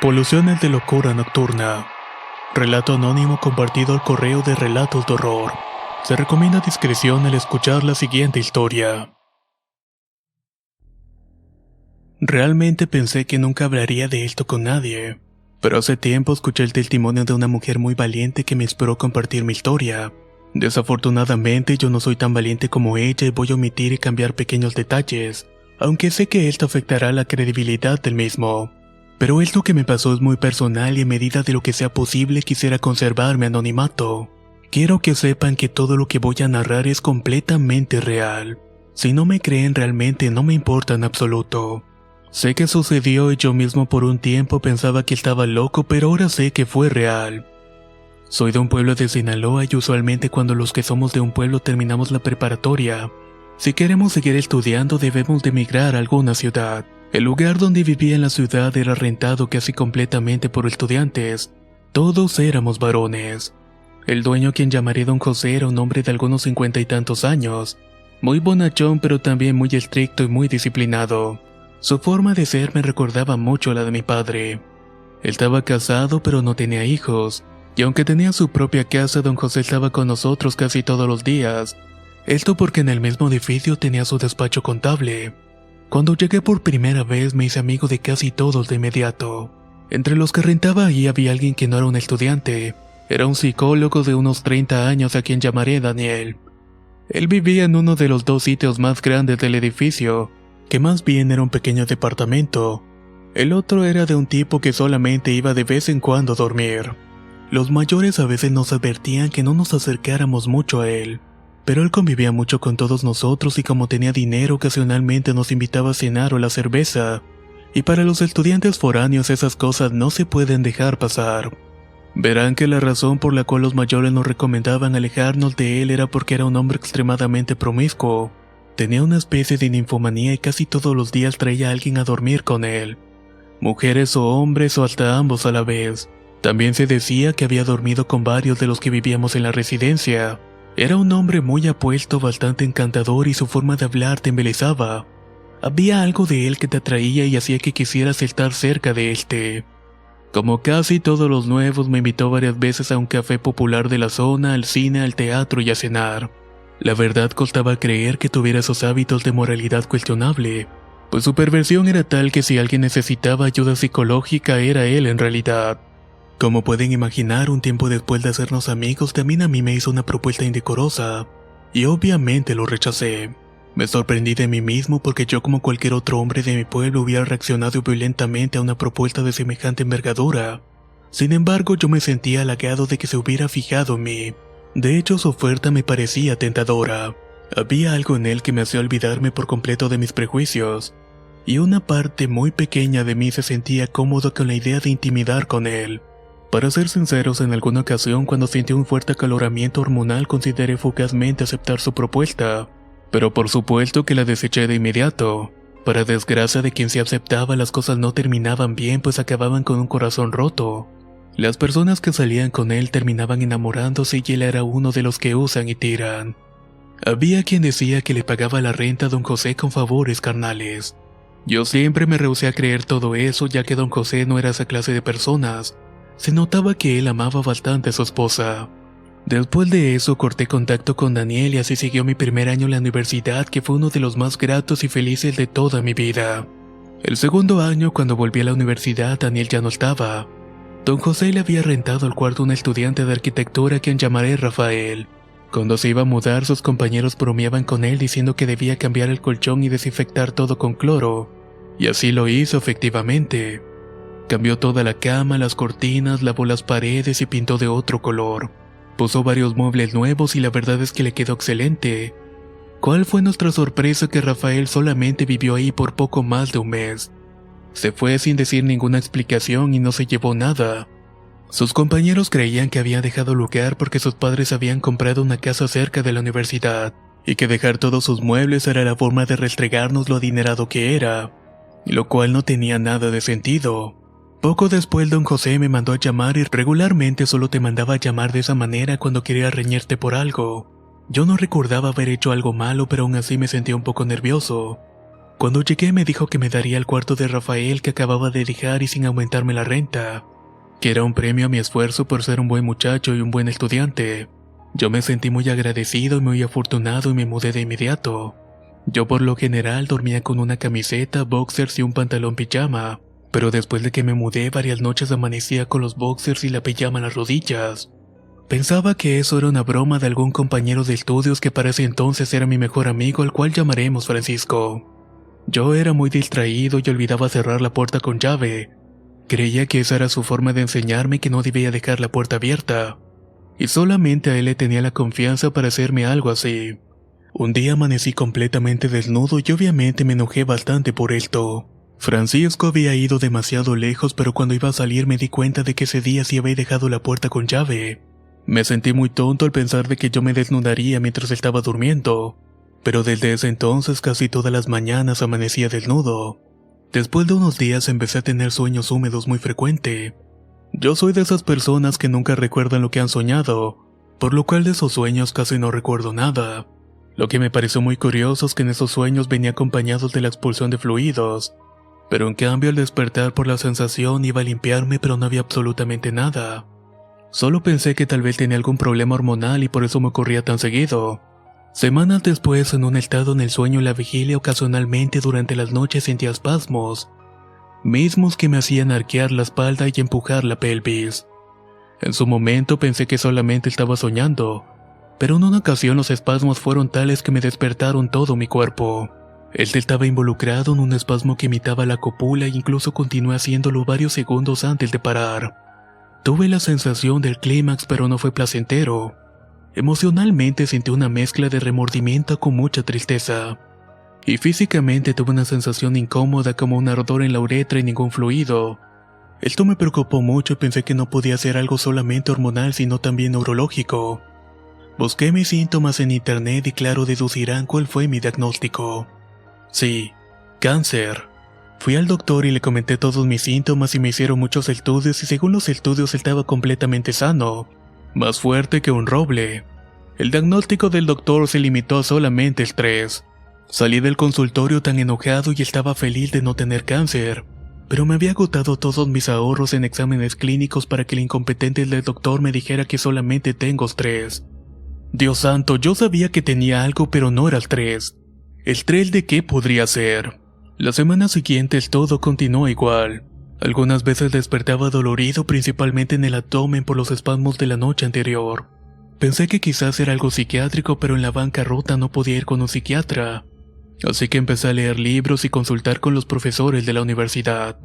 Poluciones de locura nocturna. Relato anónimo compartido al correo de relatos de horror. Se recomienda discreción al escuchar la siguiente historia. Realmente pensé que nunca hablaría de esto con nadie, pero hace tiempo escuché el testimonio de una mujer muy valiente que me inspiró a compartir mi historia. Desafortunadamente yo no soy tan valiente como ella y voy a omitir y cambiar pequeños detalles, aunque sé que esto afectará la credibilidad del mismo. Pero esto que me pasó es muy personal y en medida de lo que sea posible quisiera conservar mi anonimato. Quiero que sepan que todo lo que voy a narrar es completamente real. Si no me creen realmente no me importa en absoluto. Sé que sucedió y yo mismo por un tiempo pensaba que estaba loco, pero ahora sé que fue real. Soy de un pueblo de Sinaloa y usualmente cuando los que somos de un pueblo terminamos la preparatoria, si queremos seguir estudiando debemos de emigrar a alguna ciudad. El lugar donde vivía en la ciudad era rentado casi completamente por estudiantes. Todos éramos varones. El dueño, quien llamaré Don José, era un hombre de algunos 50 y tantos años, muy bonachón pero también muy estricto y muy disciplinado. Su forma de ser me recordaba mucho a la de mi padre. Él estaba casado pero no tenía hijos, y aunque tenía su propia casa, Don José estaba con nosotros casi todos los días. Esto porque en el mismo edificio tenía su despacho contable. Cuando llegué por primera vez me hice amigo de casi todos de inmediato. Entre los que rentaba ahí había alguien que no era un estudiante. Era un psicólogo de unos 30 años a quien llamaré Daniel. Él vivía en uno de los dos sitios más grandes del edificio, que más bien era un pequeño departamento. El otro era de un tipo que solamente iba de vez en cuando a dormir. Los mayores a veces nos advertían que no nos acercáramos mucho a él, pero él convivía mucho con todos nosotros y como tenía dinero ocasionalmente nos invitaba a cenar o a la cerveza, y para los estudiantes foráneos esas cosas no se pueden dejar pasar. Verán que la razón por la cual los mayores nos recomendaban alejarnos de él era porque era un hombre extremadamente promiscuo. Tenía una especie de ninfomanía y casi todos los días traía a alguien a dormir con él. Mujeres o hombres o hasta ambos a la vez. También se decía que había dormido con varios de los que vivíamos en la residencia. Era un hombre muy apuesto, bastante encantador y su forma de hablar te embelesaba. Había algo de él que te atraía y hacía que quisieras estar cerca de él. Como casi todos los nuevos, me invitó varias veces a un café popular de la zona, al cine, al teatro y a cenar. La verdad costaba creer que tuviera esos hábitos de moralidad cuestionable, pues su perversión era tal que si alguien necesitaba ayuda psicológica era él en realidad. Como pueden imaginar, un tiempo después de hacernos amigos, también a mí me hizo una propuesta indecorosa, y obviamente lo rechacé. Me sorprendí de mí mismo porque yo, como cualquier otro hombre de mi pueblo, hubiera reaccionado violentamente a una propuesta de semejante envergadura. Sin embargo, yo me sentía halagado de que se hubiera fijado en mí. De hecho, su oferta me parecía tentadora. Había algo en él que me hacía olvidarme por completo de mis prejuicios, y una parte muy pequeña de mí se sentía cómodo con la idea de intimidar con él. Para ser sinceros, en alguna ocasión cuando sentí un fuerte acaloramiento hormonal consideré fugazmente aceptar su propuesta, pero por supuesto que la deseché de inmediato. Para desgracia de quien se aceptaba, las cosas no terminaban bien, pues acababan con un corazón roto. Las personas que salían con él terminaban enamorándose y él era uno de los que usan y tiran. Había quien decía que le pagaba la renta a Don José con favores carnales. Yo siempre me rehusé a creer todo eso, ya que Don José no era esa clase de personas. Se notaba que él amaba bastante a su esposa. Después de eso corté contacto con Daniel y así siguió mi primer año en la universidad, que fue uno de los más gratos y felices de toda mi vida. El segundo año, cuando volví a la universidad, Daniel ya no estaba. Don José le había rentado el cuarto a un estudiante de arquitectura a quien llamaré Rafael. Cuando se iba a mudar, sus compañeros bromeaban con él diciendo que debía cambiar el colchón y desinfectar todo con cloro. Y así lo hizo efectivamente. Cambió toda la cama, las cortinas, lavó las paredes y pintó de otro color. Puso varios muebles nuevos y la verdad es que le quedó excelente. ¿Cuál fue nuestra sorpresa? Que Rafael solamente vivió ahí por poco más de un mes. Se fue sin decir ninguna explicación y no se llevó nada. Sus compañeros creían que había dejado el lugar porque sus padres habían comprado una casa cerca de la universidad, y que dejar todos sus muebles era la forma de restregarnos lo adinerado que era, lo cual no tenía nada de sentido. Poco después Don José me mandó a llamar y regularmente solo te mandaba a llamar de esa manera cuando quería reñirte por algo. Yo no recordaba haber hecho algo malo, pero aún así me sentía un poco nervioso. Cuando llegué me dijo que me daría el cuarto de Rafael que acababa de dejar y sin aumentarme la renta, que era un premio a mi esfuerzo por ser un buen muchacho y un buen estudiante. Yo me sentí muy agradecido y muy afortunado y me mudé de inmediato. Yo por lo general dormía con una camiseta, boxers y un pantalón pijama, pero después de que me mudé varias noches amanecía con los boxers y la pijama en las rodillas. Pensaba que eso era una broma de algún compañero de estudios que para ese entonces era mi mejor amigo, al cual llamaremos Francisco. Yo era muy distraído y olvidaba cerrar la puerta con llave. Creía que esa era su forma de enseñarme que no debía dejar la puerta abierta, y solamente a él le tenía la confianza para hacerme algo así. Un día amanecí completamente desnudo y obviamente me enojé bastante por esto. Francisco había ido demasiado lejos, pero cuando iba a salir me di cuenta de que ese día sí había dejado la puerta con llave. Me sentí muy tonto al pensar de que yo me desnudaría mientras estaba durmiendo, pero desde ese entonces casi todas las mañanas amanecía desnudo. Después de unos días empecé a tener sueños húmedos muy frecuente. Yo soy de esas personas que nunca recuerdan lo que han soñado, por lo cual de esos sueños casi no recuerdo nada. Lo que me pareció muy curioso es que en esos sueños venía acompañados de la expulsión de fluidos, pero en cambio al despertar por la sensación iba a limpiarme, pero no había absolutamente nada. Solo pensé que tal vez tenía algún problema hormonal y por eso me ocurría tan seguido. Semanas después, en un estado en el sueño y la vigilia, ocasionalmente durante las noches sentía espasmos, mismos que me hacían arquear la espalda y empujar la pelvis. En su momento pensé que solamente estaba soñando, pero en una ocasión los espasmos fueron tales que me despertaron todo mi cuerpo. Él estaba involucrado en un espasmo que imitaba la cópula e incluso continué haciéndolo varios segundos antes de parar. Tuve la sensación del clímax, pero no fue placentero. Emocionalmente sentí una mezcla de remordimiento con mucha tristeza. Y físicamente tuve una sensación incómoda como un ardor en la uretra y ningún fluido. Esto me preocupó mucho y pensé que no podía ser algo solamente hormonal sino también neurológico. Busqué mis síntomas en internet y claro deducirán cuál fue mi diagnóstico. Sí, cáncer. Fui al doctor y le comenté todos mis síntomas y me hicieron muchos estudios y según los estudios estaba completamente sano, más fuerte que un roble. El diagnóstico del doctor se limitó a solamente estrés. Salí del consultorio tan enojado y estaba feliz de no tener cáncer, pero me había agotado todos mis ahorros en exámenes clínicos para que el incompetente del doctor me dijera que solamente tengo estrés. Dios santo, yo sabía que tenía algo pero no era estrés. ¿Estrés de qué podría ser? Las semanas siguientes todo continuó igual. Algunas veces despertaba dolorido principalmente en el abdomen por los espasmos de la noche anterior. Pensé que quizás era algo psiquiátrico, pero en la bancarrota no podía ir con un psiquiatra. Así que empecé a leer libros y consultar con los profesores de la universidad.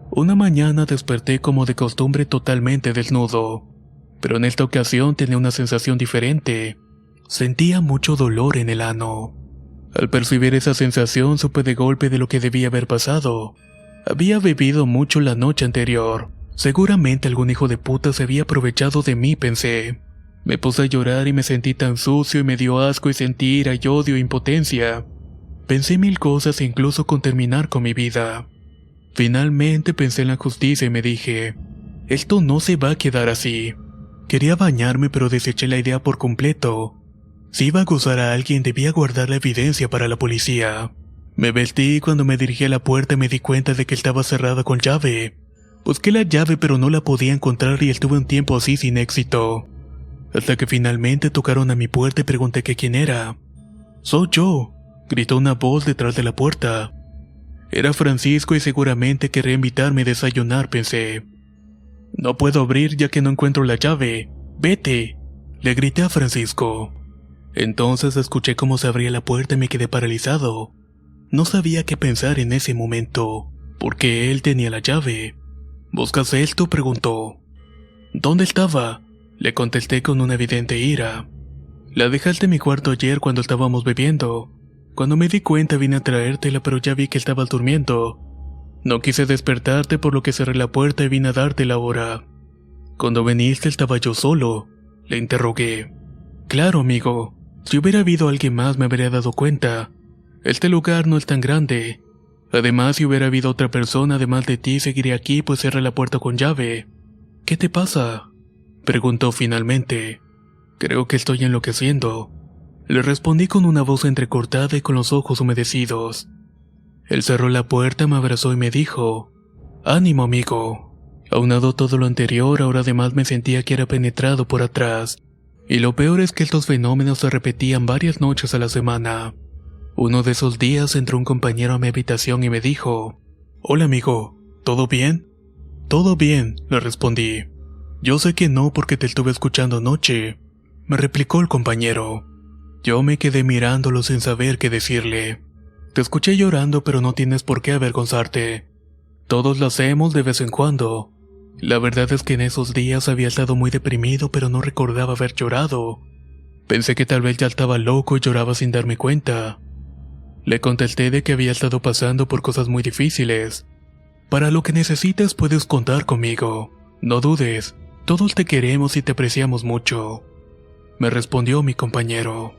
Una mañana desperté como de costumbre totalmente desnudo, pero en esta ocasión tenía una sensación diferente. Sentía mucho dolor en el ano. Al percibir esa sensación supe de golpe de lo que debía haber pasado. Había bebido mucho la noche anterior. Seguramente algún hijo de puta se había aprovechado de mí, pensé. Me puse a llorar y me sentí tan sucio y me dio asco y sentí ira y odio e impotencia. Pensé mil cosas e incluso con terminar con mi vida. Finalmente pensé en la justicia y me dije, esto no se va a quedar así. Quería bañarme pero deseché la idea por completo. Si iba a acusar a alguien debía guardar la evidencia para la policía. Me vestí y cuando me dirigí a la puerta me di cuenta de que estaba cerrada con llave. Busqué la llave pero no la podía encontrar y estuve un tiempo así sin éxito. Hasta que finalmente tocaron a mi puerta y pregunté que quién era. «Soy yo», gritó una voz detrás de la puerta. Era Francisco y seguramente querría invitarme a desayunar, pensé. «No puedo abrir ya que no encuentro la llave. Vete», le grité a Francisco. Entonces escuché cómo se abría la puerta y me quedé paralizado. No sabía qué pensar en ese momento, porque él tenía la llave. «¿Buscas esto?», preguntó. «¿Dónde estaba?», le contesté con una evidente ira. «La dejaste en mi cuarto ayer cuando estábamos bebiendo. Cuando me di cuenta vine a traértela pero ya vi que estabas durmiendo. No quise despertarte por lo que cerré la puerta y vine a dártela ahora. Cuando viniste estaba yo solo», le interrogué. «Claro, amigo. Si hubiera habido alguien más me habría dado cuenta. Este lugar no es tan grande. Además, si hubiera habido otra persona además de ti, seguiría aquí pues cerré la puerta con llave. ¿Qué te pasa?», preguntó finalmente. «Creo que estoy enloqueciendo», le respondí con una voz entrecortada y con los ojos humedecidos. Él cerró la puerta, me abrazó y me dijo: «Ánimo, amigo». Aunado todo lo anterior, ahora además me sentía que era penetrado por atrás. Y lo peor es que estos fenómenos se repetían varias noches a la semana. Uno de esos días entró un compañero a mi habitación y me dijo: «Hola, amigo, ¿todo bien?» «Todo bien», le respondí. «Yo sé que no porque te estuve escuchando anoche», me replicó el compañero. Yo me quedé mirándolo sin saber qué decirle. «Te escuché llorando, pero no tienes por qué avergonzarte. Todos lo hacemos de vez en cuando». La verdad es que en esos días había estado muy deprimido, pero no recordaba haber llorado. Pensé que tal vez ya estaba loco y lloraba sin darme cuenta. Le contesté de que había estado pasando por cosas muy difíciles. «Para lo que necesites puedes contar conmigo. No dudes, todos te queremos y te apreciamos mucho», me respondió mi compañero.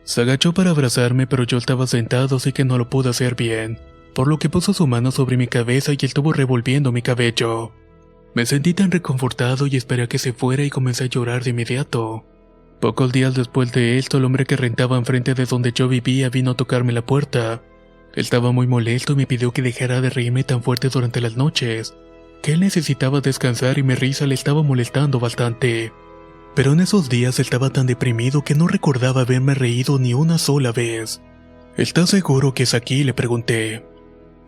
Se agachó para abrazarme, pero yo estaba sentado, así que no lo pude hacer bien, por lo que puso su mano sobre mi cabeza y estuvo revolviendo mi cabello. Me sentí tan reconfortado y esperé a que se fuera y comencé a llorar de inmediato. Pocos días después de esto, el hombre que rentaba enfrente de donde yo vivía vino a tocarme la puerta. Estaba muy molesto y me pidió que dejara de reírme tan fuerte durante las noches, que él necesitaba descansar y mi risa le estaba molestando bastante. Pero en esos días estaba tan deprimido que no recordaba haberme reído ni una sola vez. «¿Estás seguro que es aquí?», le pregunté.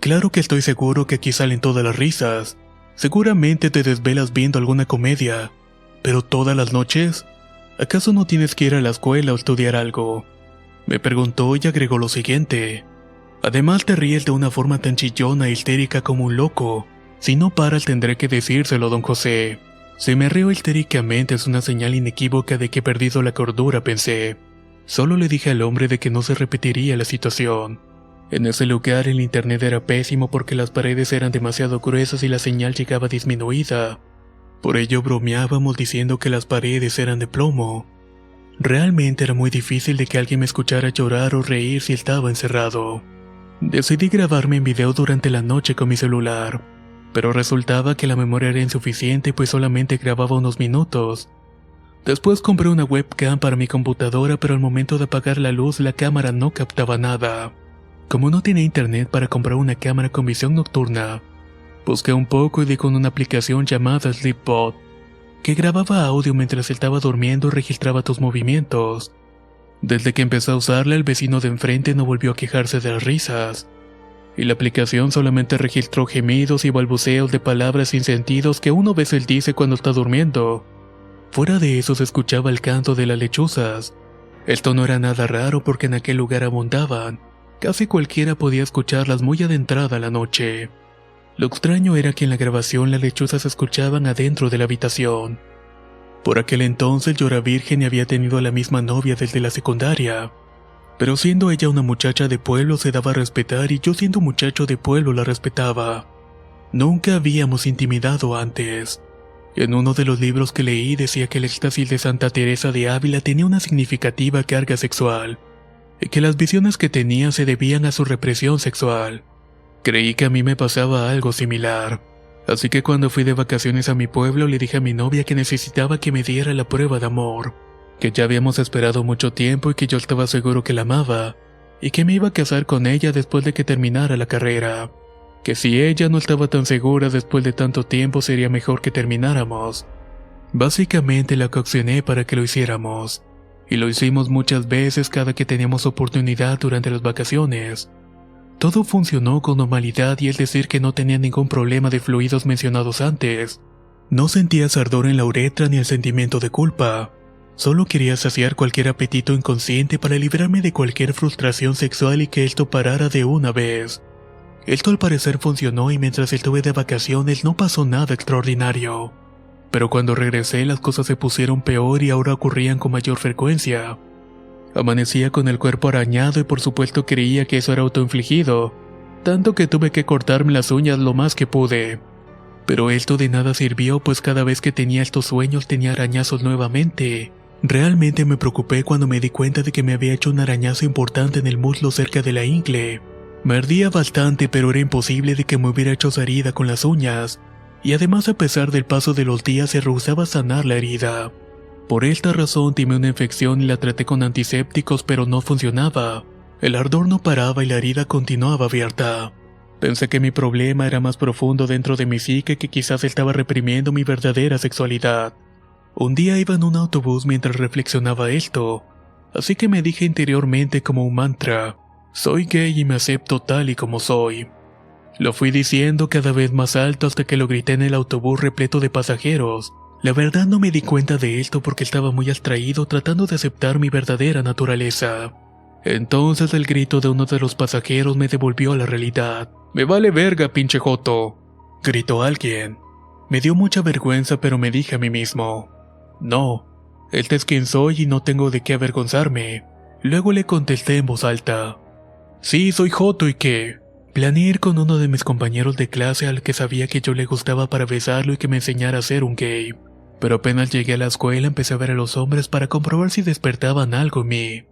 «Claro que estoy seguro que aquí salen todas las risas. Seguramente te desvelas viendo alguna comedia. ¿Pero todas las noches? ¿Acaso no tienes que ir a la escuela o estudiar algo?», me preguntó y agregó lo siguiente: «Además te ríes de una forma tan chillona e histérica como un loco. Si no paras tendré que decírselo, don José». Si me río histéricamente es una señal inequívoca de que he perdido la cordura, pensé. Solo le dije al hombre de que no se repetiría la situación. En ese lugar el internet era pésimo porque las paredes eran demasiado gruesas y la señal llegaba disminuida. Por ello bromeábamos diciendo que las paredes eran de plomo. Realmente era muy difícil de que alguien me escuchara llorar o reír si estaba encerrado. Decidí grabarme en video durante la noche con mi celular, pero resultaba que la memoria era insuficiente pues solamente grababa unos minutos. Después compré una webcam para mi computadora, pero al momento de apagar la luz la cámara no captaba nada. Como no tenía internet para comprar una cámara con visión nocturna, busqué un poco y di con una aplicación llamada Sleepbot, que grababa audio mientras estaba durmiendo y registraba tus movimientos. Desde que empecé a usarla, el vecino de enfrente no volvió a quejarse de las risas, y la aplicación solamente registró gemidos y balbuceos de palabras sin sentidos que uno a veces dice cuando está durmiendo. Fuera de eso se escuchaba el canto de las lechuzas. Esto no era nada raro porque en aquel lugar abundaban. Casi cualquiera podía escucharlas muy adentrada la noche. Lo extraño era que en la grabación las lechuzas se escuchaban adentro de la habitación. Por aquel entonces yo era virgen y había tenido a la misma novia desde la secundaria. Pero siendo ella una muchacha de pueblo se daba a respetar y yo siendo muchacho de pueblo la respetaba. Nunca habíamos intimidado antes. En uno de los libros que leí decía que el éxtasis de Santa Teresa de Ávila tenía una significativa carga sexual, y que las visiones que tenía se debían a su represión sexual. Creí que a mí me pasaba algo similar, así que cuando fui de vacaciones a mi pueblo le dije a mi novia que necesitaba que me diera la prueba de amor, que ya habíamos esperado mucho tiempo y que yo estaba seguro que la amaba, y que me iba a casar con ella después de que terminara la carrera. Que si ella no estaba tan segura después de tanto tiempo sería mejor que termináramos. Básicamente la coaccioné para que lo hiciéramos, y lo hicimos muchas veces cada que teníamos oportunidad durante las vacaciones. Todo funcionó con normalidad y es decir que no tenía ningún problema de fluidos mencionados antes. No sentía ardor en la uretra ni el sentimiento de culpa. Solo quería saciar cualquier apetito inconsciente para librarme de cualquier frustración sexual y que esto parara de una vez. Esto al parecer funcionó y mientras estuve de vacaciones no pasó nada extraordinario. Pero cuando regresé las cosas se pusieron peor y ahora ocurrían con mayor frecuencia. Amanecía con el cuerpo arañado y por supuesto creía que eso era autoinfligido, tanto que tuve que cortarme las uñas lo más que pude. Pero esto de nada sirvió pues cada vez que tenía estos sueños tenía arañazos nuevamente. Realmente me preocupé cuando me di cuenta de que me había hecho un arañazo importante en el muslo cerca de la ingle. Me ardía bastante, pero era imposible de que me hubiera hecho esa herida con las uñas, y además a pesar del paso de los días se rehusaba a sanar la herida. Por esta razón temí una infección y la traté con antisépticos pero no funcionaba. El ardor no paraba y la herida continuaba abierta. Pensé que mi problema era más profundo dentro de mi psique, que quizás estaba reprimiendo mi verdadera sexualidad. Un día iba en un autobús mientras reflexionaba esto, así que me dije interiormente como un mantra: soy gay y me acepto tal y como soy. Lo fui diciendo cada vez más alto hasta que lo grité en el autobús repleto de pasajeros. La verdad no me di cuenta de esto porque estaba muy abstraído tratando de aceptar mi verdadera naturaleza. Entonces el grito de uno de los pasajeros me devolvió a la realidad. «¡Me vale verga, pinche joto!», gritó alguien. Me dio mucha vergüenza, pero me dije a mí mismo: «No, este es quien soy y no tengo de qué avergonzarme». Luego le contesté en voz alta: «Sí, soy joto, ¿y qué?». Planeé ir con uno de mis compañeros de clase al que sabía que yo le gustaba para besarlo y que me enseñara a ser un gay. Pero apenas llegué a la escuela empecé a ver a los hombres para comprobar si despertaban algo en mí.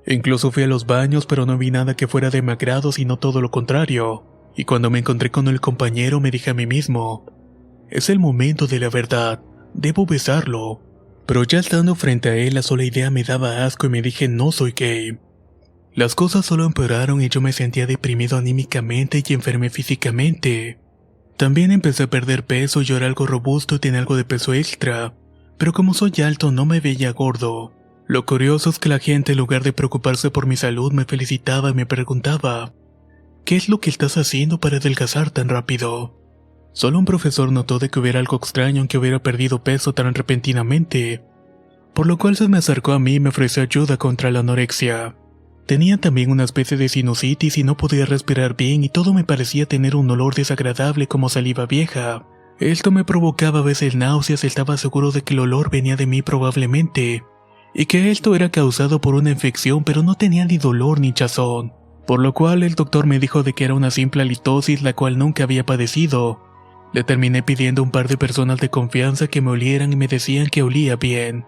Incluso fui a los baños, pero no vi nada que fuera de mi agrado, sino todo lo contrario. Y cuando me encontré con el compañero me dije a mí mismo: «Es el momento de la verdad, debo besarlo». Pero ya estando frente a él, la sola idea me daba asco y me dije: «No soy gay». Las cosas solo empeoraron y yo me sentía deprimido anímicamente y enfermé físicamente. También empecé a perder peso, yo era algo robusto y tenía algo de peso extra, pero como soy alto no me veía gordo. Lo curioso es que la gente, en lugar de preocuparse por mi salud, me felicitaba y me preguntaba: «¿Qué es lo que estás haciendo para adelgazar tan rápido?». Solo un profesor notó de que hubiera algo extraño en que hubiera perdido peso tan repentinamente, por lo cual se me acercó a mí y me ofreció ayuda contra la anorexia. Tenía también una especie de sinusitis y no podía respirar bien y todo me parecía tener un olor desagradable como saliva vieja. Esto me provocaba a veces náuseas, estaba seguro de que el olor venía de mí probablemente, y que esto era causado por una infección, pero no tenía ni dolor ni hinchazón, por lo cual el doctor me dijo de que era una simple halitosis la cual nunca había padecido. Le terminé pidiendo a un par de personas de confianza que me olieran y me decían que olía bien.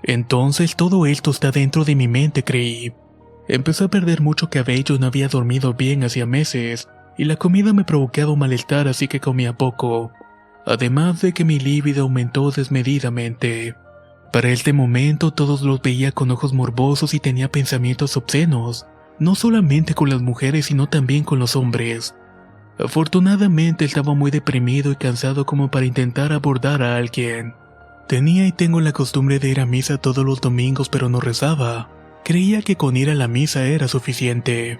Entonces todo esto está dentro de mi mente, creí. Empecé a perder mucho cabello, no había dormido bien hacía meses, y la comida me provocaba un malestar, así que comía poco. Además de que mi libido aumentó desmedidamente. Para este momento todos los veía con ojos morbosos y tenía pensamientos obscenos, no solamente con las mujeres sino también con los hombres. Afortunadamente estaba muy deprimido y cansado como para intentar abordar a alguien. Tenía y tengo la costumbre de ir a misa todos los domingos, pero no rezaba. Creía que con ir a la misa era suficiente.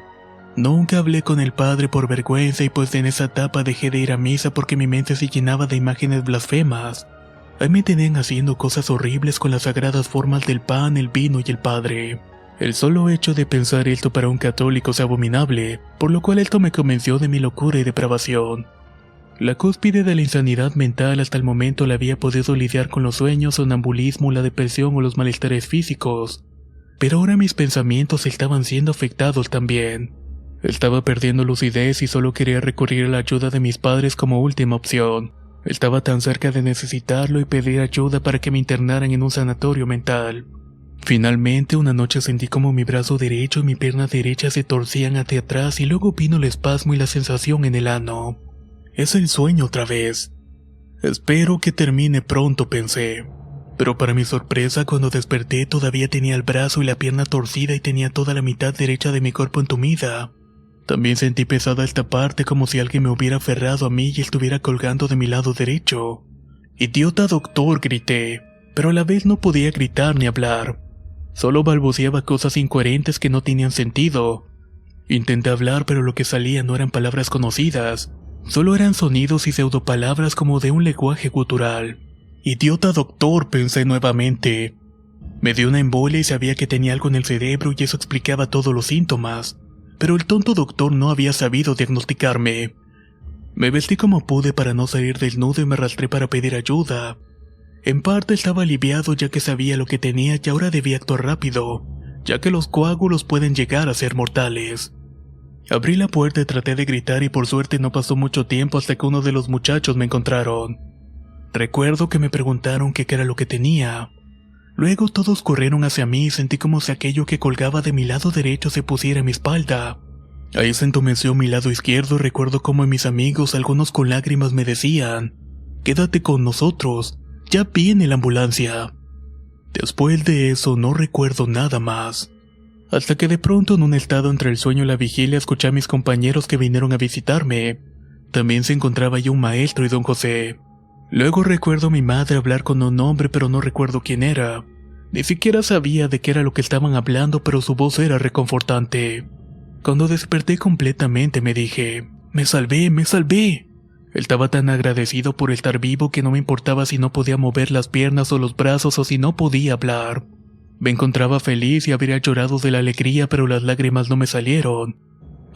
Nunca hablé con el padre por vergüenza y pues en esa etapa dejé de ir a misa porque mi mente se llenaba de imágenes blasfemas. Ahí me tenían haciendo cosas horribles con las sagradas formas del pan, el vino y el padre. El solo hecho de pensar esto para un católico es abominable, por lo cual esto me convenció de mi locura y depravación. La cúspide de la insanidad mental hasta el momento la había podido lidiar con los sueños, sonambulismo, la depresión o los malestares físicos. Pero ahora mis pensamientos estaban siendo afectados también. Estaba perdiendo lucidez y solo quería recurrir a la ayuda de mis padres como última opción. Estaba tan cerca de necesitarlo y pedir ayuda para que me internaran en un sanatorio mental. Finalmente, una noche sentí como mi brazo derecho y mi pierna derecha se torcían hacia atrás y luego vino el espasmo y la sensación en el ano. Es el sueño otra vez. Espero que termine pronto, pensé. Pero para mi sorpresa, cuando desperté todavía tenía el brazo y la pierna torcida y tenía toda la mitad derecha de mi cuerpo entumida. También sentí pesada esta parte como si alguien me hubiera aferrado a mí y estuviera colgando de mi lado derecho. «¡Idiota doctor!», grité, pero a la vez no podía gritar ni hablar. Solo balbuceaba cosas incoherentes que no tenían sentido. Intenté hablar, pero lo que salía no eran palabras conocidas, solo eran sonidos y pseudopalabras como de un lenguaje gutural. «¡Idiota doctor!», pensé nuevamente. Me dio una embolia y sabía que tenía algo en el cerebro y eso explicaba todos los síntomas, pero el tonto doctor no había sabido diagnosticarme. Me vestí como pude para no salir desnudo y me arrastré para pedir ayuda. En parte estaba aliviado ya que sabía lo que tenía y ahora debía actuar rápido, ya que los coágulos pueden llegar a ser mortales. Abrí la puerta y traté de gritar y por suerte no pasó mucho tiempo hasta que uno de los muchachos me encontraron. Recuerdo que me preguntaron qué era lo que tenía. Luego todos corrieron hacia mí y sentí como si aquello que colgaba de mi lado derecho se pusiera a mi espalda. Ahí se entumeció mi lado izquierdo y recuerdo cómo mis amigos, algunos con lágrimas, me decían: «Quédate con nosotros, ya viene la ambulancia». Después de eso no recuerdo nada más. Hasta que de pronto, en un estado entre el sueño y la vigilia, escuché a mis compañeros que vinieron a visitarme. También se encontraba allí un maestro y don José. Luego recuerdo a mi madre hablar con un hombre, pero no recuerdo quién era. Ni siquiera sabía de qué era lo que estaban hablando, pero su voz era reconfortante. Cuando desperté completamente me dije, ¡me salvé, me salvé! Estaba tan agradecido por estar vivo que no me importaba si no podía mover las piernas o los brazos o si no podía hablar. Me encontraba feliz y habría llorado de la alegría, pero las lágrimas no me salieron.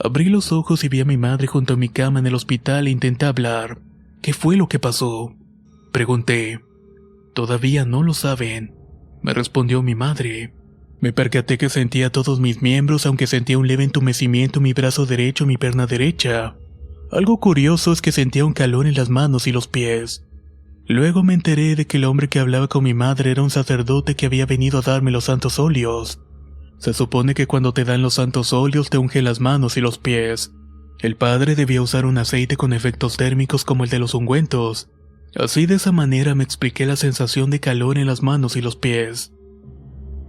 Abrí los ojos y vi a mi madre junto a mi cama en el hospital e intenté hablar. ¿Qué fue lo que pasó?, pregunté. Todavía no lo saben, me respondió mi madre. Me percaté que sentía todos mis miembros, aunque sentía un leve entumecimiento en mi brazo derecho y mi pierna derecha. Algo curioso es que sentía un calor en las manos y los pies. Luego me enteré de que el hombre que hablaba con mi madre era un sacerdote que había venido a darme los santos óleos. Se supone que cuando te dan los santos óleos te unge las manos y los pies. El padre debía usar un aceite con efectos térmicos como el de los ungüentos. Así, de esa manera me expliqué la sensación de calor en las manos y los pies.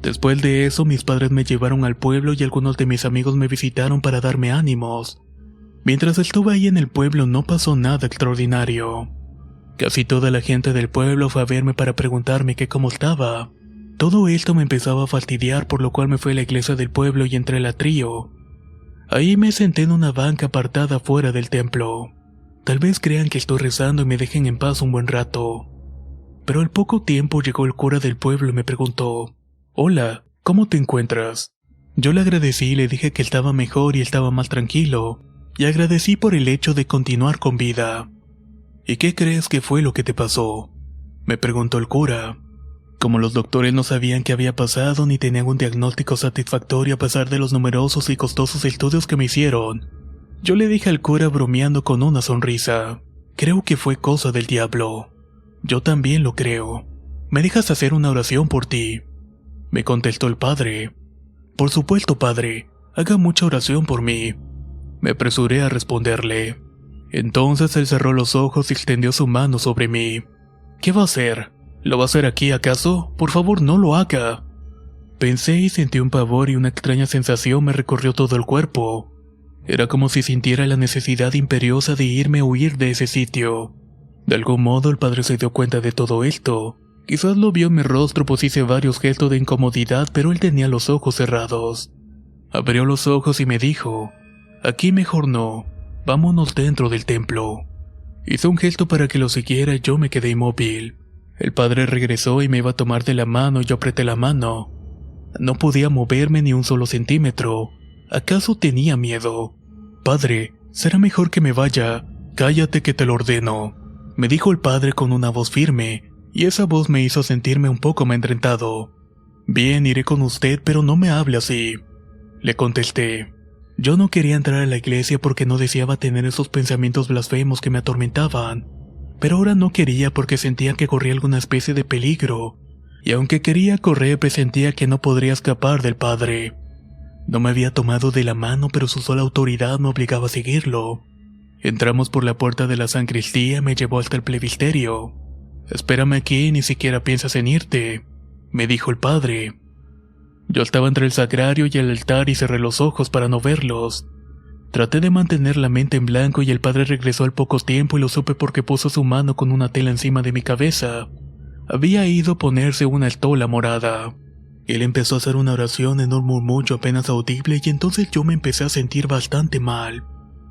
Después de eso, mis padres me llevaron al pueblo y algunos de mis amigos me visitaron para darme ánimos. Mientras estuve ahí en el pueblo no pasó nada extraordinario. Casi toda la gente del pueblo fue a verme para preguntarme que cómo estaba. Todo esto me empezaba a fastidiar, por lo cual me fui a la iglesia del pueblo y entré al atrio. Ahí me senté en una banca apartada fuera del templo. Tal vez crean que estoy rezando y me dejen en paz un buen rato. Pero al poco tiempo llegó el cura del pueblo y me preguntó, «Hola, ¿cómo te encuentras?». Yo le agradecí y le dije que estaba mejor y estaba más tranquilo, y agradecí por el hecho de continuar con vida. «¿Y qué crees que fue lo que te pasó?», me preguntó el cura. Como los doctores no sabían qué había pasado ni tenían un diagnóstico satisfactorio a pesar de los numerosos y costosos estudios que me hicieron, yo le dije al cura bromeando con una sonrisa, «Creo que fue cosa del diablo». «Yo también lo creo. ¿Me dejas hacer una oración por ti?», me contestó el padre. «Por supuesto, padre, haga mucha oración por mí», me apresuré a responderle. Entonces él cerró los ojos y extendió su mano sobre mí. «¿Qué va a hacer? ¿Lo va a hacer aquí acaso? Por favor, no lo haga». Pensé y sentí un pavor y una extraña sensación me recorrió todo el cuerpo. Era como si sintiera la necesidad imperiosa de irme a huir de ese sitio. De algún modo el padre se dio cuenta de todo esto. Quizás lo vio en mi rostro, pues hice varios gestos de incomodidad, pero él tenía los ojos cerrados. Abrió los ojos y me dijo, «Aquí mejor no, vámonos dentro del templo». Hizo un gesto para que lo siguiera y yo me quedé inmóvil. El padre regresó y me iba a tomar de la mano y yo apreté la mano. No podía moverme ni un solo centímetro. ¿Acaso tenía miedo? «Padre, será mejor que me vaya. Cállate que te lo ordeno», me dijo el padre con una voz firme, y esa voz me hizo sentirme un poco amedrentado. «Bien, iré con usted, pero no me hable así», le contesté. Yo no quería entrar a la iglesia porque no deseaba tener esos pensamientos blasfemos que me atormentaban, pero ahora no quería porque sentía que corría alguna especie de peligro, y aunque quería correr presentía que no podría escapar del padre. No me había tomado de la mano, pero su sola autoridad me obligaba a seguirlo. Entramos por la puerta de la sacristía y me llevó hasta el plebisterio. «Espérame aquí, ni siquiera piensas en irte», me dijo el padre. Yo estaba entre el sagrario y el altar y cerré los ojos para no verlos. Traté de mantener la mente en blanco y el padre regresó al poco tiempo y lo supe porque puso su mano con una tela encima de mi cabeza. Había ido a ponerse una estola morada. Él empezó a hacer una oración en un murmullo apenas audible y entonces yo me empecé a sentir bastante mal.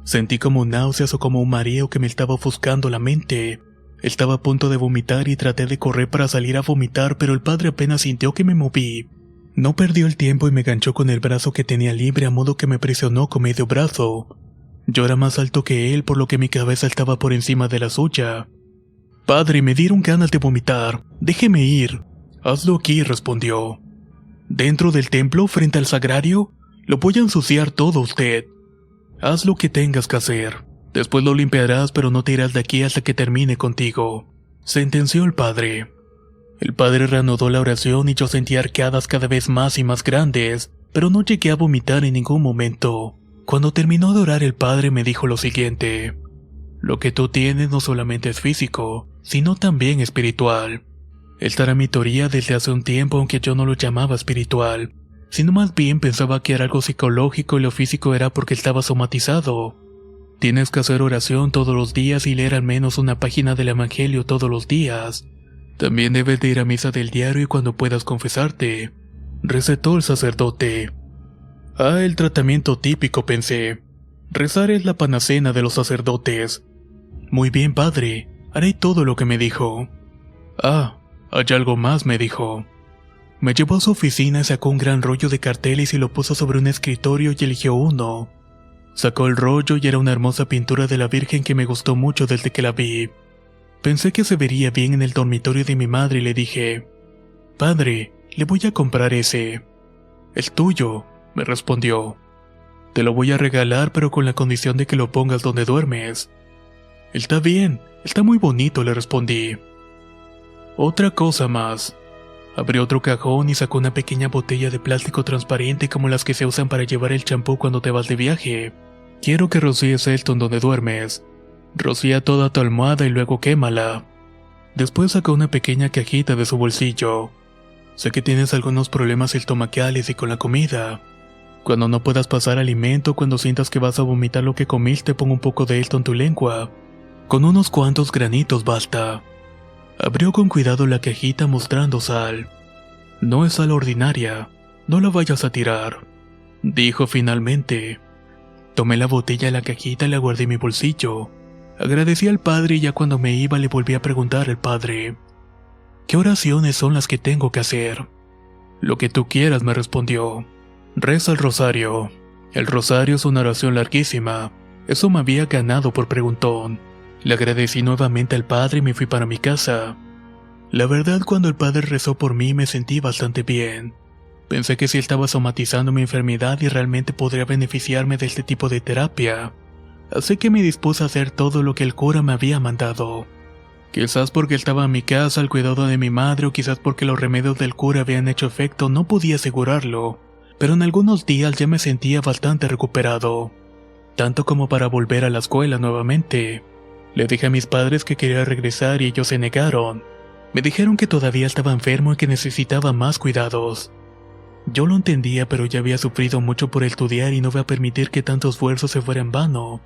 Sentí como náuseas o como un mareo que me estaba ofuscando la mente. Estaba a punto de vomitar y traté de correr para salir a vomitar, pero el padre apenas sintió que me moví. No perdió el tiempo y me ganchó con el brazo que tenía libre, a modo que me presionó con medio brazo. Yo era más alto que él, por lo que mi cabeza estaba por encima de la suya. «Padre, me dieron ganas de vomitar. Déjeme ir». «Hazlo aquí», respondió. «¿Dentro del templo, frente al sagrario? Lo voy a ensuciar todo usted». «Haz lo que tengas que hacer. Después lo limpiarás, pero no te irás de aquí hasta que termine contigo», sentenció el padre. El padre reanudó la oración y yo sentí arcadas cada vez más y más grandes, pero no llegué a vomitar en ningún momento. Cuando terminó de orar el padre me dijo lo siguiente: «Lo que tú tienes no solamente es físico, sino también espiritual». Esta era mi teoría desde hace un tiempo, aunque yo no lo llamaba espiritual. sino más bien pensaba que era algo psicológico y lo físico era porque estaba somatizado. Tienes que hacer oración todos los días y leer al menos una página del Evangelio todos los días. También debes de ir a misa del diario y cuando puedas confesarte, recetó el sacerdote. Ah, el tratamiento típico, pensé. Rezar es la panacea de los sacerdotes. Muy bien, padre, haré todo lo que me dijo. Ah, hay algo más, me dijo. Me llevó a su oficina y sacó un gran rollo de carteles y lo puso sobre un escritorio y eligió uno. Sacó el rollo y era una hermosa pintura de la Virgen que me gustó mucho desde que la vi. Pensé que se vería bien en el dormitorio de mi madre y le dije, «Padre, le voy a comprar ese». «El tuyo», me respondió. «Te lo voy a regalar pero con la condición de que lo pongas donde duermes». «Está bien, está muy bonito», le respondí. Otra cosa más. Abrió otro cajón y sacó una pequeña botella de plástico transparente como las que se usan para llevar el champú cuando te vas de viaje. «Quiero que rocíes esto en donde duermes. Rocía toda tu almohada y luego quémala». Después sacó una pequeña cajita de su bolsillo. «Sé que tienes algunos problemas estomacales y con la comida. Cuando no puedas pasar alimento, cuando sientas que vas a vomitar lo que comiste, pon un poco de esto en tu lengua. Con unos cuantos granitos basta». Abrió con cuidado la cajita mostrando sal. «No es sal ordinaria, no la vayas a tirar», dijo finalmente. Tomé la botella de la cajita y la guardé en mi bolsillo. Agradecí al padre y ya cuando me iba le volví a preguntar al padre, «¿Qué oraciones son las que tengo que hacer?» «Lo que tú quieras», me respondió. «Reza el rosario». El rosario es una oración larguísima. Eso me había ganado por preguntón. Le agradecí nuevamente al padre y me fui para mi casa. La verdad, cuando el padre rezó por mí me sentí bastante bien. Pensé que sí estaba somatizando mi enfermedad y realmente podría beneficiarme de este tipo de terapia. Así que me dispuse a hacer todo lo que el cura me había mandado. Quizás porque estaba en mi casa al cuidado de mi madre o quizás porque los remedios del cura habían hecho efecto, no podía asegurarlo. Pero en algunos días ya me sentía bastante recuperado. Tanto como para volver a la escuela nuevamente. Le dije a mis padres que quería regresar y ellos se negaron. Me dijeron que todavía estaba enfermo y que necesitaba más cuidados. Yo lo entendía, pero ya había sufrido mucho por estudiar y no iba a permitir que tanto esfuerzo se fuera en vano.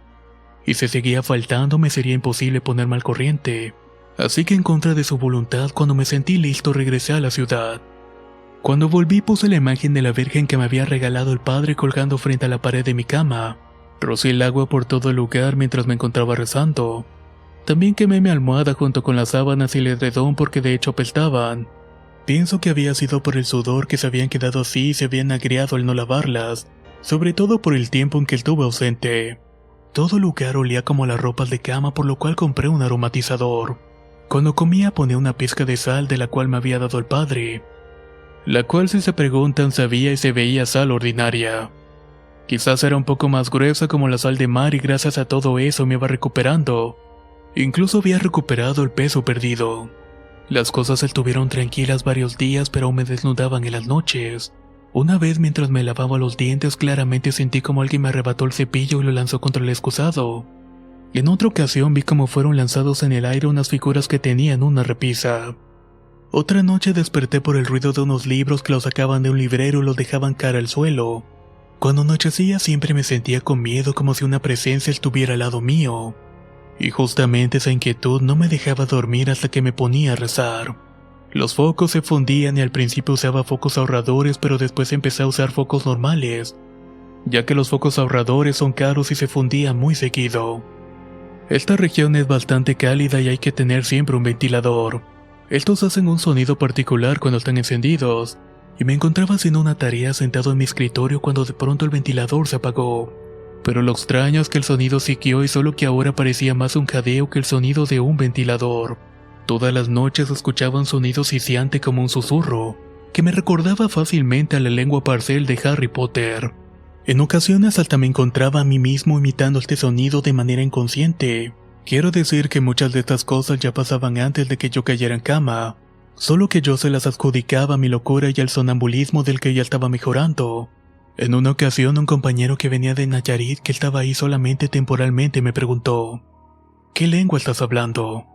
Y si seguía faltando me sería imposible ponerme al corriente. Así que en contra de su voluntad, cuando me sentí listo regresé a la ciudad. Cuando volví puse la imagen de la Virgen que me había regalado el padre colgando frente a la pared de mi cama. Rocié el agua por todo el lugar mientras me encontraba rezando. También quemé mi almohada junto con las sábanas y el edredón porque de hecho apestaban. Pienso que había sido por el sudor que se habían quedado así y se habían agriado al no lavarlas, sobre todo por el tiempo en que estuve ausente. Todo el lugar olía como las ropas de cama, por lo cual compré un aromatizador. Cuando comía ponía una pizca de sal de la cual me había dado el padre, la cual si se preguntan sabía y se veía sal ordinaria. Quizás era un poco más gruesa como la sal de mar y gracias a todo eso me iba recuperando. Incluso había recuperado el peso perdido. Las cosas estuvieron tranquilas varios días, pero aún me desnudaban en las noches. Una vez mientras me lavaba los dientes claramente sentí como alguien me arrebató el cepillo y lo lanzó contra el excusado. En otra ocasión vi cómo fueron lanzados en el aire unas figuras que tenían una repisa. Otra noche desperté por el ruido de unos libros que los sacaban de un librero y los dejaban cara al suelo. Cuando anochecía siempre me sentía con miedo como si una presencia estuviera al lado mío. Y justamente esa inquietud no me dejaba dormir hasta que me ponía a rezar. Los focos se fundían y al principio usaba focos ahorradores, pero después empecé a usar focos normales, ya que los focos ahorradores son caros y se fundían muy seguido. Esta región es bastante cálida y hay que tener siempre un ventilador. Estos hacen un sonido particular cuando están encendidos, y me encontraba haciendo una tarea sentado en mi escritorio cuando de pronto el ventilador se apagó. Pero lo extraño es que el sonido siguió y solo que ahora parecía más un jadeo que el sonido de un ventilador. Todas las noches escuchaba un sonido sisiante como un susurro, que me recordaba fácilmente a la lengua parcel de Harry Potter. En ocasiones hasta me encontraba a mí mismo imitando este sonido de manera inconsciente. Quiero decir que muchas de estas cosas ya pasaban antes de que yo cayera en cama, solo que yo se las adjudicaba a mi locura y al sonambulismo del que ya estaba mejorando. En una ocasión un compañero que venía de Nayarit, que estaba ahí solamente temporalmente, me preguntó, «¿Qué lengua estás hablando?»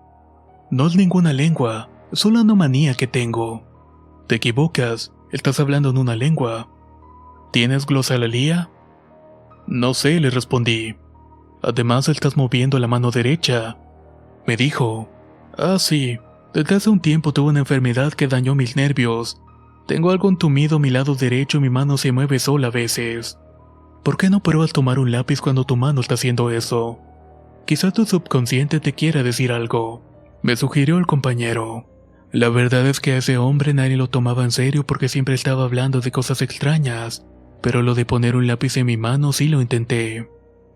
«No es ninguna lengua, solo una manía que tengo». «Te equivocas, estás hablando en una lengua». ¿Tienes glosalalía? No sé, le respondí. Además estás moviendo la mano derecha. Me dijo. Ah, sí. Desde hace un tiempo tuve una enfermedad que dañó mis nervios. Tengo algo entumido a mi lado derecho y mi mano se mueve sola a veces. ¿Por qué no pruebas tomar un lápiz cuando tu mano está haciendo eso? Quizá tu subconsciente te quiera decir algo, me sugirió el compañero. La verdad es que a ese hombre nadie lo tomaba en serio porque siempre estaba hablando de cosas extrañas, pero lo de poner un lápiz en mi mano sí lo intenté.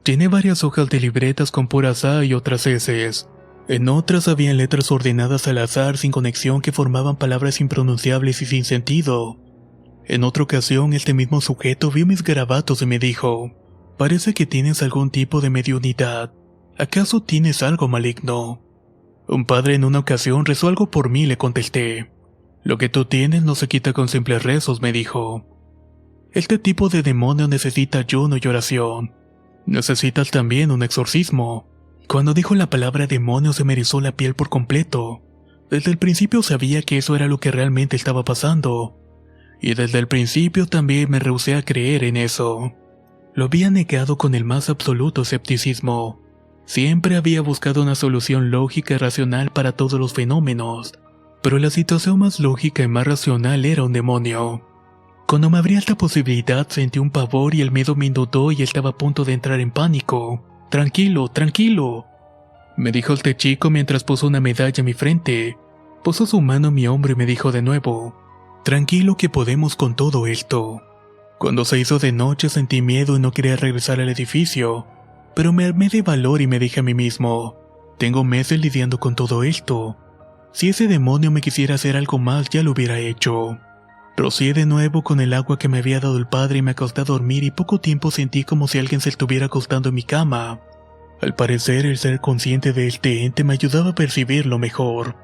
Tiene varias hojas de libretas con puras A y otras S. En otras habían letras ordenadas al azar sin conexión que formaban palabras impronunciables y sin sentido. En otra ocasión este mismo sujeto vio mis garabatos y me dijo: «Parece que tienes algún tipo de mediunidad. ¿Acaso tienes algo maligno?» Un padre en una ocasión rezó algo por mí, le contesté. «Lo que tú tienes no se quita con simples rezos», me dijo. Este tipo de demonio necesita ayuno y oración. Necesitas también un exorcismo. Cuando dijo la palabra demonio se me erizó la piel por completo. Desde el principio sabía que eso era lo que realmente estaba pasando. Y desde el principio también me rehusé a creer en eso. Lo había negado con el más absoluto escepticismo. Siempre había buscado una solución lógica y racional para todos los fenómenos, pero la situación más lógica y más racional era un demonio. Cuando me abrí a esta posibilidad sentí un pavor y el miedo me inundó y estaba a punto de entrar en pánico. «Tranquilo, tranquilo», me dijo este chico mientras puso una medalla en mi frente. Puso su mano en mi hombro y me dijo de nuevo: «Tranquilo que podemos con todo esto». Cuando se hizo de noche sentí miedo y no quería regresar al edificio, pero me armé de valor y me dije a mí mismo: «Tengo meses lidiando con todo esto. Si ese demonio me quisiera hacer algo más ya lo hubiera hecho». Rocié de nuevo con el agua que me había dado el padre y me acosté a dormir y poco tiempo sentí como si alguien se estuviera acostando en mi cama. Al parecer el ser consciente de este ente me ayudaba a percibirlo mejor.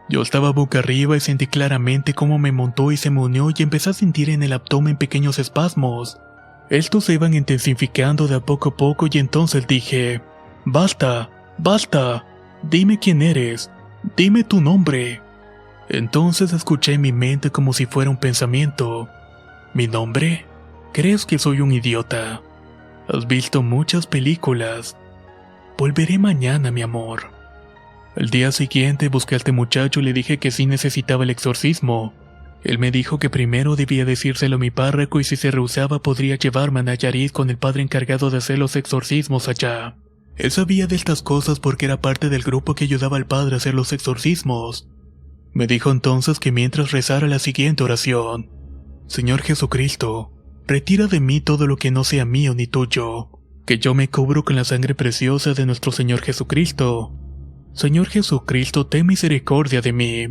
Yo estaba boca arriba y sentí claramente cómo me montó y se me unió y empecé a sentir en el abdomen pequeños espasmos. Estos se iban intensificando de a poco y entonces dije: «Basta, basta, dime quién eres, dime tu nombre». Entonces escuché en mi mente como si fuera un pensamiento: «¿Mi nombre? ¿Crees que soy un idiota? Has visto muchas películas. Volveré mañana, mi amor». Al día siguiente busqué a este muchacho y le dije que sí necesitaba el exorcismo. Él me dijo que primero debía decírselo a mi párroco y si se rehusaba podría llevarme a Nayarit con el padre encargado de hacer los exorcismos allá. Él sabía de estas cosas porque era parte del grupo que ayudaba al padre a hacer los exorcismos. Me dijo entonces que mientras rezara la siguiente oración: «Señor Jesucristo, retira de mí todo lo que no sea mío ni tuyo, que yo me cubro con la sangre preciosa de nuestro Señor Jesucristo. Señor Jesucristo, ten misericordia de mí».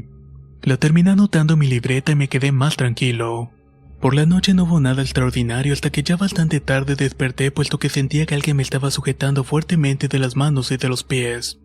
La terminé anotando en mi libreta y me quedé más tranquilo. Por la noche no hubo nada extraordinario hasta que ya bastante tarde desperté puesto que sentía que alguien me estaba sujetando fuertemente de las manos y de los pies.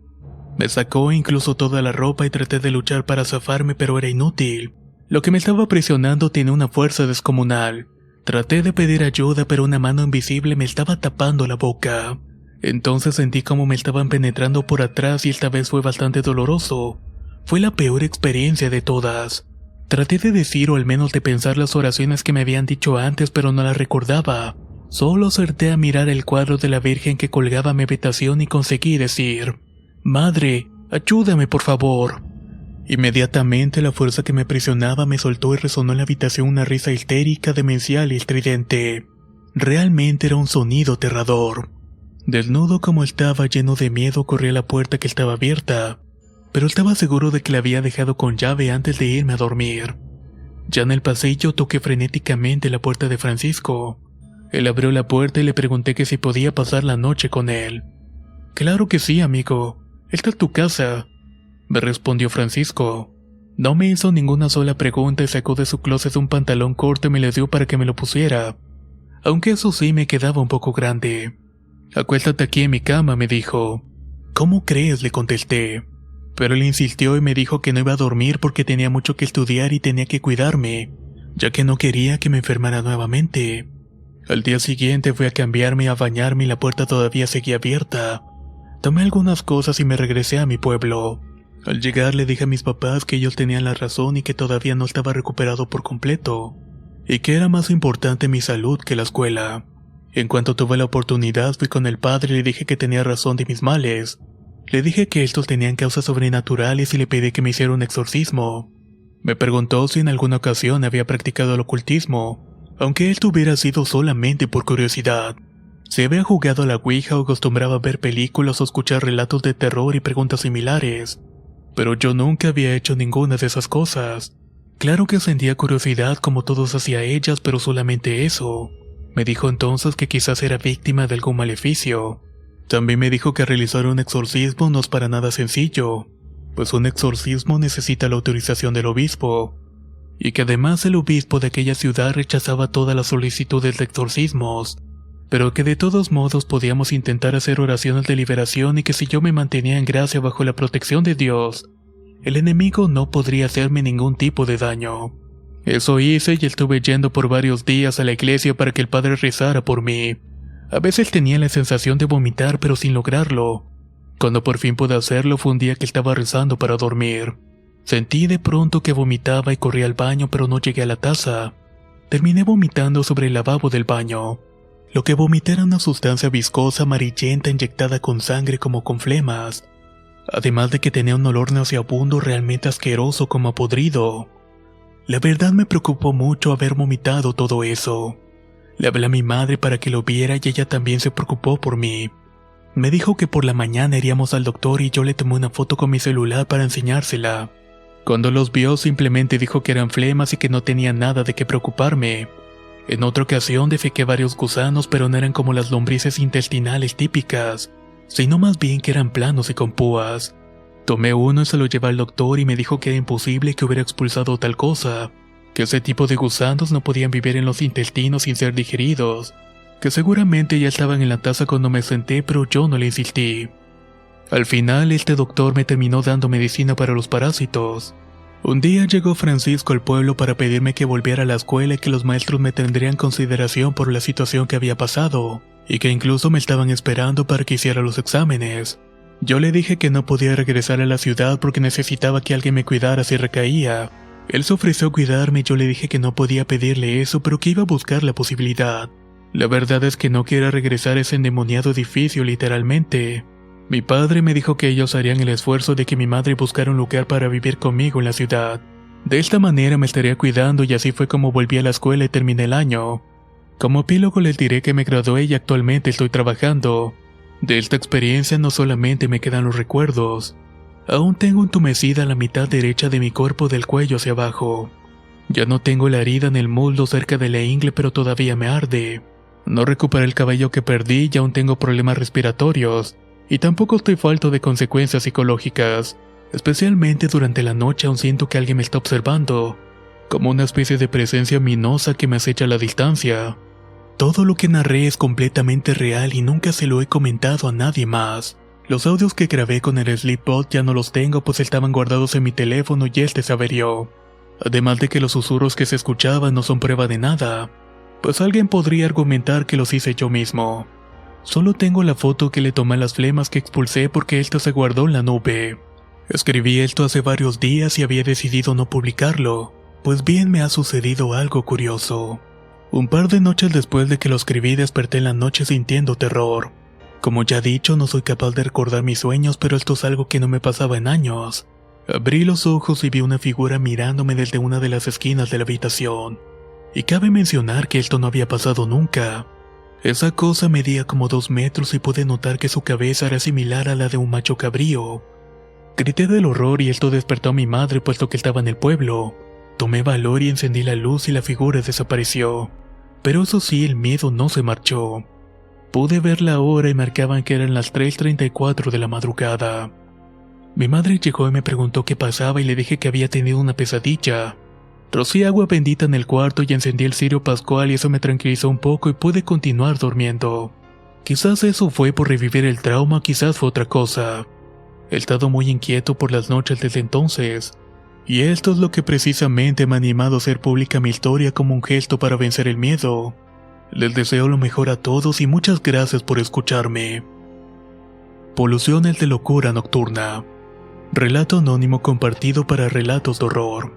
Me sacó incluso toda la ropa y traté de luchar para zafarme, pero era inútil. Lo que me estaba presionando tenía una fuerza descomunal. Traté de pedir ayuda, pero una mano invisible me estaba tapando la boca. Entonces sentí como me estaban penetrando por atrás y esta vez fue bastante doloroso. Fue la peor experiencia de todas. Traté de decir o al menos de pensar las oraciones que me habían dicho antes, pero no las recordaba. Solo acerté a mirar el cuadro de la Virgen que colgaba en mi habitación y conseguí decir: «Madre, ayúdame por favor». Inmediatamente la fuerza que me presionaba me soltó y resonó en la habitación una risa histérica, demencial y estridente. Realmente era un sonido aterrador. Desnudo como estaba, lleno de miedo, corrí a la puerta que estaba abierta, pero estaba seguro de que la había dejado con llave antes de irme a dormir. Ya en el pasillo toqué frenéticamente la puerta de Francisco. Él abrió la puerta y le pregunté que si podía pasar la noche con él. «Claro que sí, amigo. Esta es tu casa», me respondió Francisco. No me hizo ninguna sola pregunta y sacó de su closet un pantalón corto y me lo dio para que me lo pusiera, aunque eso sí me quedaba un poco grande. «Acuéstate aquí en mi cama», me dijo. «¿Cómo crees?», le contesté. Pero él insistió y me dijo que no iba a dormir porque tenía mucho que estudiar y tenía que cuidarme, ya que no quería que me enfermara nuevamente. Al día siguiente fui a cambiarme y a bañarme y la puerta todavía seguía abierta. Tomé algunas cosas y me regresé a mi pueblo. Al llegar le dije a mis papás que ellos tenían la razón y que todavía no estaba recuperado por completo. y que era más importante mi salud que la escuela. En cuanto tuve la oportunidad fui con el padre y le dije que tenía razón de mis males. Le dije que estos tenían causas sobrenaturales y le pedí que me hiciera un exorcismo. Me preguntó si en alguna ocasión había practicado el ocultismo, aunque esto hubiera sido solamente por curiosidad. Si había jugado a la ouija o acostumbraba a ver películas o escuchar relatos de terror y preguntas similares. Pero yo nunca había hecho ninguna de esas cosas. Claro que sentía curiosidad como todos hacia ellas, pero solamente eso. Me dijo entonces que quizás era víctima de algún maleficio. También me dijo que realizar un exorcismo no es para nada sencillo, pues un exorcismo necesita la autorización del obispo, y que además el obispo de aquella ciudad rechazaba todas las solicitudes de exorcismos, pero que de todos modos podíamos intentar hacer oraciones de liberación y que si yo me mantenía en gracia bajo la protección de Dios, el enemigo no podría hacerme ningún tipo de daño. Eso hice y estuve yendo por varios días a la iglesia para que el padre rezara por mí. A veces tenía la sensación de vomitar pero sin lograrlo. Cuando por fin pude hacerlo fue un día que estaba rezando para dormir. Sentí de pronto que vomitaba y corrí al baño pero no llegué a la taza. Terminé vomitando sobre el lavabo del baño. Lo que vomité era una sustancia viscosa amarillenta inyectada con sangre como con flemas. Además de que tenía un olor nauseabundo realmente asqueroso como a podrido. La verdad me preocupó mucho haber vomitado todo eso. Le hablé a mi madre para que lo viera y ella también se preocupó por mí. Me dijo que por la mañana iríamos al doctor y yo le tomé una foto con mi celular para enseñársela. Cuando los vio simplemente dijo que eran flemas y que no tenía nada de qué preocuparme. En otra ocasión defequé varios gusanos pero no eran como las lombrices intestinales típicas, sino más bien que eran planos y con púas. Tomé uno y se lo llevé al doctor y me dijo que era imposible que hubiera expulsado tal cosa, que ese tipo de gusanos no podían vivir en los intestinos sin ser digeridos, que seguramente ya estaban en la taza cuando me senté pero yo no le insistí. Al final este doctor me terminó dando medicina para los parásitos. Un día llegó Francisco al pueblo para pedirme que volviera a la escuela y que los maestros me tendrían consideración por la situación que había pasado, y que incluso me estaban esperando para que hiciera los exámenes. Yo le dije que no podía regresar a la ciudad porque necesitaba que alguien me cuidara si recaía. Él se ofreció a cuidarme y yo le dije que no podía pedirle eso, pero que iba a buscar la posibilidad. La verdad es que no quería regresar a ese endemoniado edificio literalmente. Mi padre me dijo que ellos harían el esfuerzo de que mi madre buscara un lugar para vivir conmigo en la ciudad. De esta manera me estaría cuidando y así fue como volví a la escuela y terminé el año. Como epílogo les diré que me gradué y actualmente estoy trabajando. De esta experiencia no solamente me quedan los recuerdos, aún tengo entumecida la mitad derecha de mi cuerpo del cuello hacia abajo. Ya no tengo la herida en el muslo cerca de la ingle pero todavía me arde. No recuperé el cabello que perdí y aún tengo problemas respiratorios, y tampoco estoy falto de consecuencias psicológicas. Especialmente durante la noche aún siento que alguien me está observando, como una especie de presencia ominosa que me acecha a la distancia. Todo lo que narré es completamente real y nunca se lo he comentado a nadie más. Los audios que grabé con el Sleepbot ya no los tengo pues estaban guardados en mi teléfono y este se averió. Además de que los susurros que se escuchaban no son prueba de nada, pues alguien podría argumentar que los hice yo mismo. Solo tengo la foto que le tomé a las flemas que expulsé porque esto se guardó en la nube. Escribí esto hace varios días y había decidido no publicarlo, pues bien me ha sucedido algo curioso. Un par de noches después de que lo escribí desperté en la noche sintiendo terror. Como ya he dicho, no soy capaz de recordar mis sueños, pero esto es algo que no me pasaba en años. Abrí los ojos y vi una figura mirándome desde una de las esquinas de la habitación. Y cabe mencionar que esto no había pasado nunca. Esa cosa medía como 2 metros y pude notar que su cabeza era similar a la de un macho cabrío. Grité del horror y esto despertó a mi madre puesto que estaba en el pueblo. Tomé valor y encendí la luz y la figura desapareció. Pero eso sí, el miedo no se marchó. Pude ver la hora y marcaban que eran las 3:34 de la madrugada. Mi madre llegó y me preguntó qué pasaba y le dije que había tenido una pesadilla. Rocié agua bendita en el cuarto y encendí el cirio pascual y eso me tranquilizó un poco y pude continuar durmiendo. Quizás eso fue por revivir el trauma, quizás fue otra cosa. He estado muy inquieto por las noches desde entonces. Y esto es lo que precisamente me ha animado a hacer pública mi historia como un gesto para vencer el miedo. Les deseo lo mejor a todos y muchas gracias por escucharme. Poluciones de locura nocturna. Relato anónimo compartido para relatos de horror.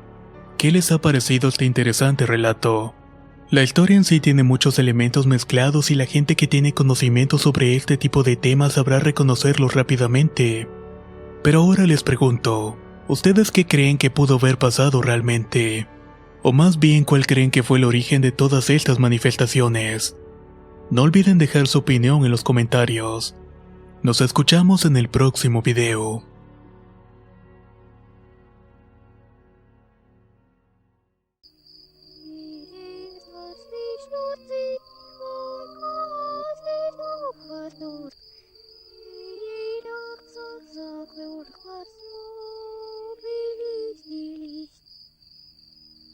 ¿Qué les ha parecido este interesante relato? La historia en sí tiene muchos elementos mezclados y la gente que tiene conocimiento sobre este tipo de temas sabrá reconocerlos rápidamente. Pero ahora les pregunto, ¿ustedes qué creen que pudo haber pasado realmente? O más bien, ¿cuál creen que fue el origen de todas estas manifestaciones? No olviden dejar su opinión en los comentarios. Nos escuchamos en el próximo video.